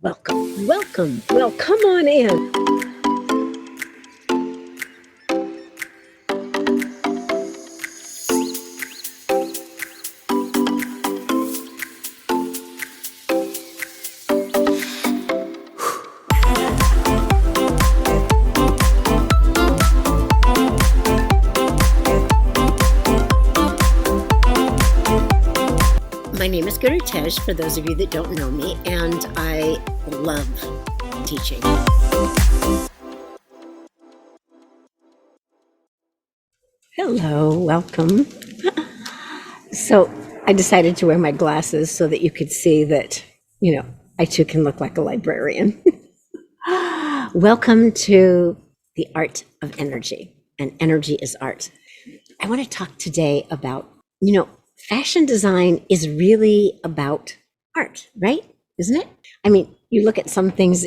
Welcome, welcome. Well, come on in. My name is Gurutej, for those of you that don't know me, and I love teaching. Hello, welcome. So I decided to wear my glasses so that you could see that, I too can look like a librarian. Welcome to the art of energy, and energy is art. I want to talk today about, fashion design is really about art, right? Isn't it? I mean, you look at some things,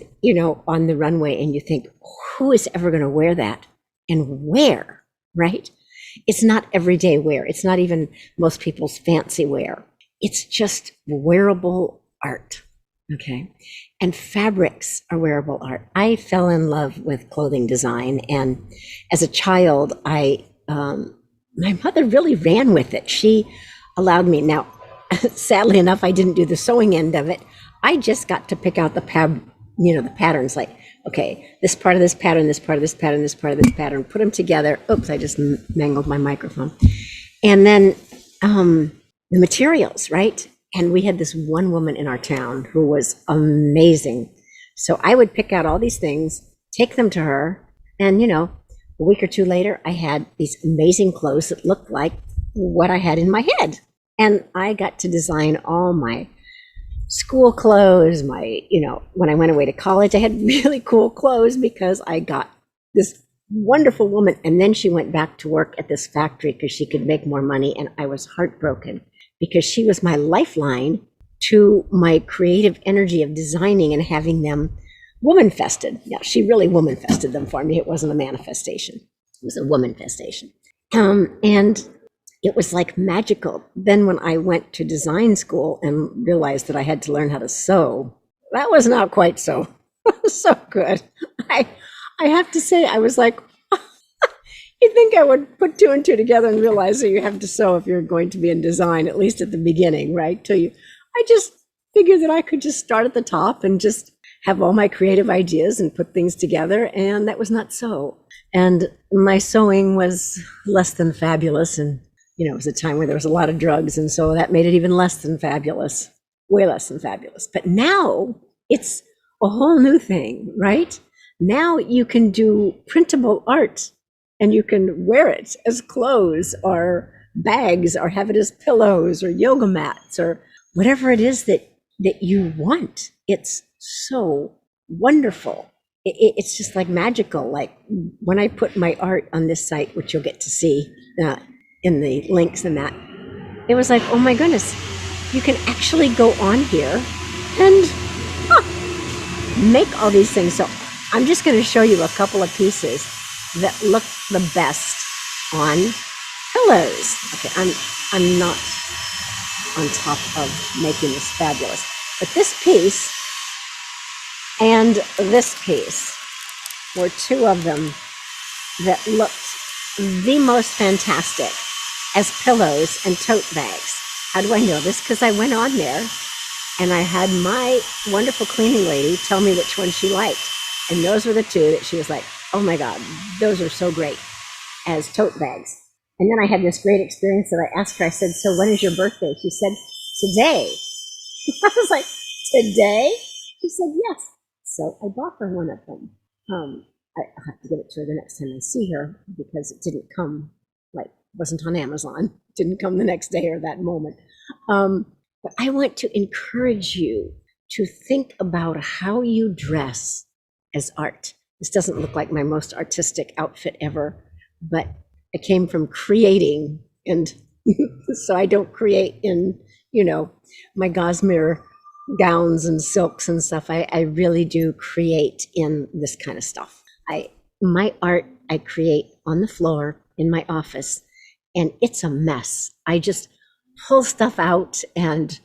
on the runway and you think, who is ever going to wear that and where, right? It's not everyday wear. It's not even most people's fancy wear. It's just wearable art. Okay. And fabrics are wearable art. I fell in love with clothing design. And as a child, my mother really ran with it. She allowed me. Now, sadly enough, I didn't do the sewing end of it. I just got to pick out the patterns, like, okay, this part of this pattern, this part of this pattern, this part of this pattern, put them together. Oops, I just mangled my microphone. And then the materials, right? And we had this one woman in our town who was amazing. So I would pick out all these things, take them to her, and a week or two later, I had these amazing clothes that looked like what I had in my head. And I got to design all my school clothes, when I went away to college, I had really cool clothes because I got this wonderful woman. And then she went back to work at this factory because she could make more money. And I was heartbroken because she was my lifeline to my creative energy of designing and having them woman-fested. Yeah, she really woman-fested them for me. It wasn't a manifestation. It was a woman-festation. And it was like magical. Then when I went to design school and realized that I had to learn how to sew, that was not quite so good. I have to say, I was like, you'd think I would put two and two together and realize that you have to sew if you're going to be in design, at least at the beginning, right? I just figured that I could just start at the top and just have all my creative ideas and put things together, and that was not so. And my sewing was less than fabulous, and it was a time where there was a lot of drugs, and so that made it even less than fabulous, way less than fabulous. But now it's a whole new thing, right? Now you can do printable art, and you can wear it as clothes or bags, or have it as pillows or yoga mats or whatever it is that you want. It's so wonderful. It's just like magical. Like when I put my art on this site, which you'll get to see in the links and that, it was like, oh my goodness, you can actually go on here and make all these things. So I'm just going to show you a couple of pieces that look the best on pillows. Okay, I'm not on top of making this fabulous, but this piece and this piece were two of them that looked the most fantastic as pillows and tote bags. How do I know this? Because I went on there and I had my wonderful cleaning lady tell me which one she liked. And those were the two that she was like, oh my God, those are so great as tote bags. And then I had this great experience that I asked her, I said, so when is your birthday? She said, today. I was like, today? She said, yes. So I bought her one of them. I'll have to give it to her the next time I see her because it didn't come, wasn't on Amazon. It didn't come the next day or that moment. But I want to encourage you to think about how you dress as art. This doesn't look like my most artistic outfit ever, but I came from creating, and so I don't create in, my gossamer gowns and silks and stuff. I really do create in this kind of stuff. My art I create on the floor in my office, and it's a mess. I just pull stuff out and,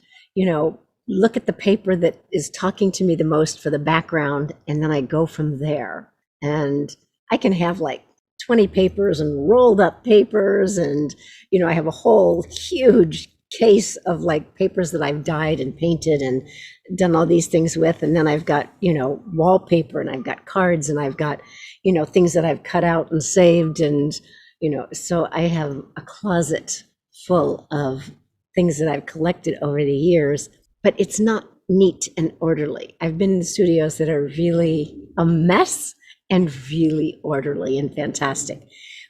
look at the paper that is talking to me the most for the background, and then I go from there. And I can have like 20 papers and rolled up papers, and I have a whole huge case of like papers that I've dyed and painted and done all these things with. And then I've got wallpaper, and I've got cards, and I've got things that I've cut out and saved, and so I have a closet full of things that I've collected over the years, but it's not neat and orderly. I've been in studios that are really a mess and really orderly and fantastic.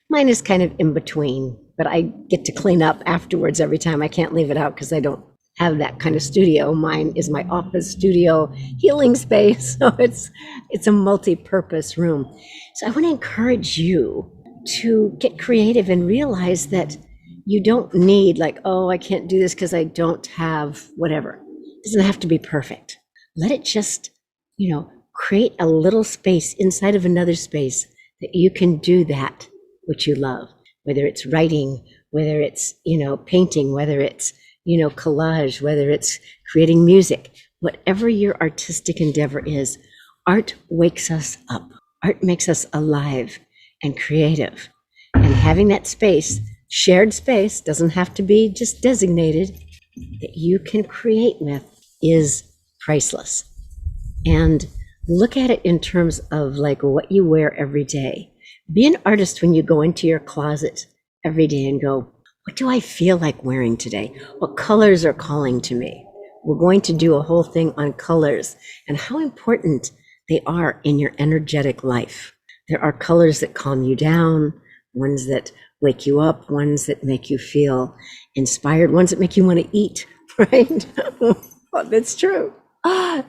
Mine is kind of in between, but I get to clean up afterwards every time. I can't leave it out because I don't have that kind of studio. Mine is my office studio healing space. So it's a multi-purpose room. So I want to encourage you to get creative and realize that you don't need like, oh, I can't do this because I don't have whatever. It doesn't have to be perfect. Let it just, create a little space inside of another space that you can do that which you love, whether it's writing, whether it's, painting, whether it's, collage, whether it's creating music, whatever your artistic endeavor is. Art wakes us up. Art makes us alive and creative. And having that space, shared space, doesn't have to be just designated, that you can create with is priceless. And look at it in terms of like what you wear every day. Be an artist when you go into your closet every day and go, what do I feel like wearing today? What colors are calling to me? We're going to do a whole thing on colors and how important they are in your energetic life. There are colors that calm you down, ones that wake you up, ones that make you feel inspired, ones that make you want to eat, right? Well, that's true.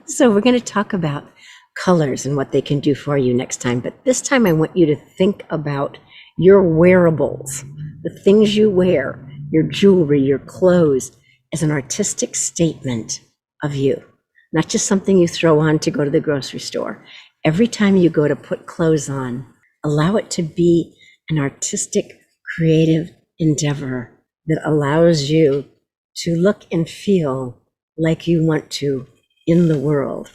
So we're going to talk about colors and what they can do for you next time. But this time I want you to think about your wearables, the things you wear, your jewelry, your clothes, as an artistic statement of you, not just something you throw on to go to the grocery store. Every time you go to put clothes on, allow it to be an artistic, creative endeavor that allows you to look and feel like you want to in the world,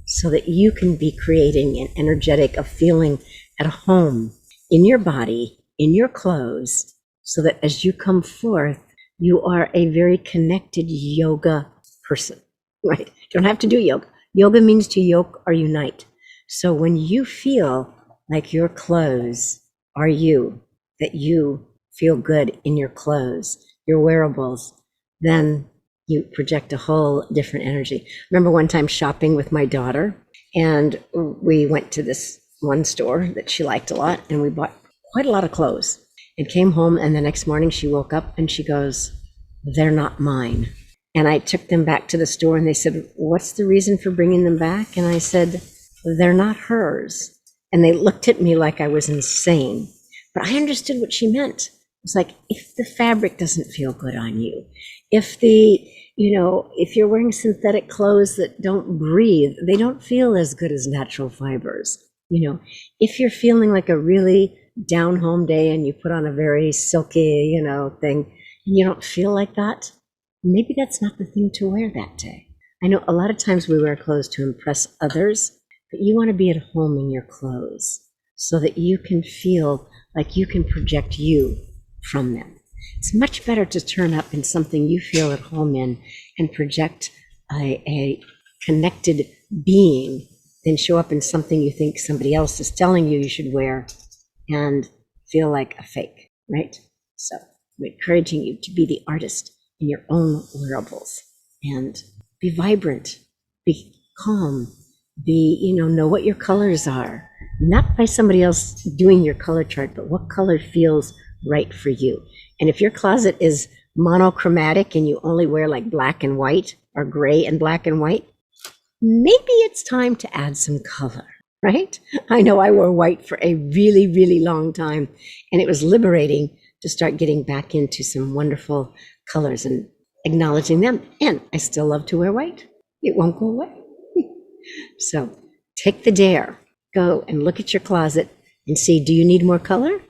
so that you can be creating an energetic of feeling at home in your body, in your clothes, so that as you come forth, you are a very connected yoga person, right? You don't have to do yoga. Yoga means to yoke or unite. So when you feel like your clothes are you, that you feel good in your clothes, your wearables, then you project a whole different energy. Remember one time shopping with my daughter, and we went to this one store that she liked a lot, and we bought quite a lot of clothes and came home. And the next morning she woke up and she goes, they're not mine. And I took them back to the store and they said, what's the reason for bringing them back? And I said, they're not hers. And they looked at me like I was insane, but I understood what she meant. It's like, if the fabric doesn't feel good on you, if if you're wearing synthetic clothes that don't breathe, they don't feel as good as natural fibers. If you're feeling like a really down home day and you put on a very silky, thing, and you don't feel like that, maybe that's not the thing to wear that day. I know a lot of times we wear clothes to impress others, but you want to be at home in your clothes so that you can feel like you can project you from them. It's much better to turn up in something you feel at home in and project a connected being than show up in something you think somebody else is telling you should wear and feel like a fake, right? So I'm encouraging you to be the artist in your own wearables and be vibrant, be calm, know what your colors are, not by somebody else doing your color chart, but what color feels right for you. And if your closet is monochromatic and you only wear like black and white or gray and black and white, maybe it's time to add some color, right? I know I wore white for a really, really long time, and it was liberating to start getting back into some wonderful colors and acknowledging them. And I still love to wear white. It won't go away. So take the dare, go and look at your closet and see, do you need more color?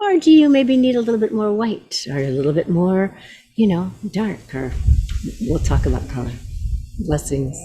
Or do you maybe need a little bit more white or a little bit more, dark? Or we'll talk about color. Blessings.